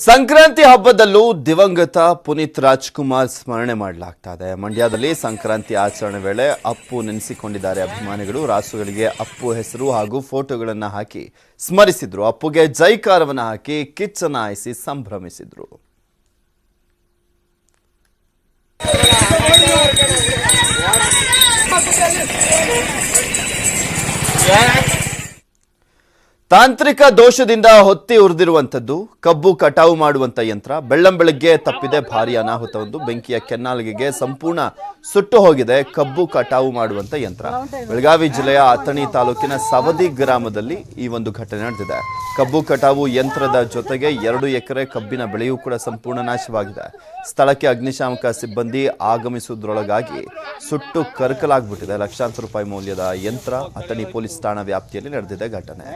ಸಂಕ್ರಾಂತಿ ಹಬ್ಬದಲ್ಲೂ ದಿವಂಗತ ಪುನೀತ್ ರಾಜ್ಕುಮಾರ್ ಸ್ಮರಣೆ ಮಾಡಲಾಗ್ತಾ ಇದೆ. ಮಂಡ್ಯದಲ್ಲಿ ಸಂಕ್ರಾಂತಿ ಆಚರಣೆ ವೇಳೆ ಅಪ್ಪು ನೆನೆಸಿಕೊಂಡಿದ್ದಾರೆ ಅಭಿಮಾನಿಗಳು. ರಾಸುಗಳಿಗೆ ಅಪ್ಪು ಹೆಸರು ಹಾಗೂ ಫೋಟೋಗಳನ್ನು ಹಾಕಿ ಸ್ಮರಿಸಿದ್ರು. ಅಪ್ಪುಗೆ ಜೈಕಾರವನ್ನು ಹಾಕಿ ಕಿಚ್ಚನ್ನ ಹಾಯಿಸಿ ಸಂಭ್ರಮಿಸಿದ್ರು. ತಾಂತ್ರಿಕ ದೋಷದಿಂದ ಹೊತ್ತಿ ಉರಿದಿರುವಂತದ್ದು ಕಬ್ಬು ಕಟಾವು ಮಾಡುವಂತ ಯಂತ್ರ. ಬೆಳ್ಳಂಬೆಳಗ್ಗೆ ತಪ್ಪಿದೆ ಭಾರಿ ಅನಾಹುತವೊಂದು. ಬೆಂಕಿಯ ಕೆನ್ನಾಲಿಗೆಗೆ ಸಂಪೂರ್ಣ ಸುಟ್ಟು ಹೋಗಿದೆ ಕಬ್ಬು ಕಟಾವು ಮಾಡುವಂತ ಯಂತ್ರ. ಬೆಳಗಾವಿ ಜಿಲ್ಲೆಯ ಅಥಣಿ ತಾಲೂಕಿನ ಸವದಿ ಗ್ರಾಮದಲ್ಲಿ ಈ ಒಂದು ಘಟನೆ ನಡೆದಿದೆ. ಕಬ್ಬು ಕಟಾವು ಯಂತ್ರದ ಜೊತೆಗೆ 2 ಎಕರೆ ಕಬ್ಬಿನ ಬೆಳೆಯೂ ಕೂಡ ಸಂಪೂರ್ಣ ನಾಶವಾಗಿದೆ. ಸ್ಥಳಕ್ಕೆ ಅಗ್ನಿಶಾಮಕ ಸಿಬ್ಬಂದಿ ಆಗಮಿಸುವುದರೊಳಗಾಗಿ ಸುಟ್ಟು ಕರಕಲಾಗ್ಬಿಟ್ಟಿದೆ. ಲಕ್ಷಾಂತರ ರೂಪಾಯಿ ಮೌಲ್ಯದ ಯಂತ್ರ ಅಥಣಿ ಪೊಲೀಸ್ ಠಾಣಾ ವ್ಯಾಪ್ತಿಯಲ್ಲಿ ನಡೆದಿದೆ ಘಟನೆ.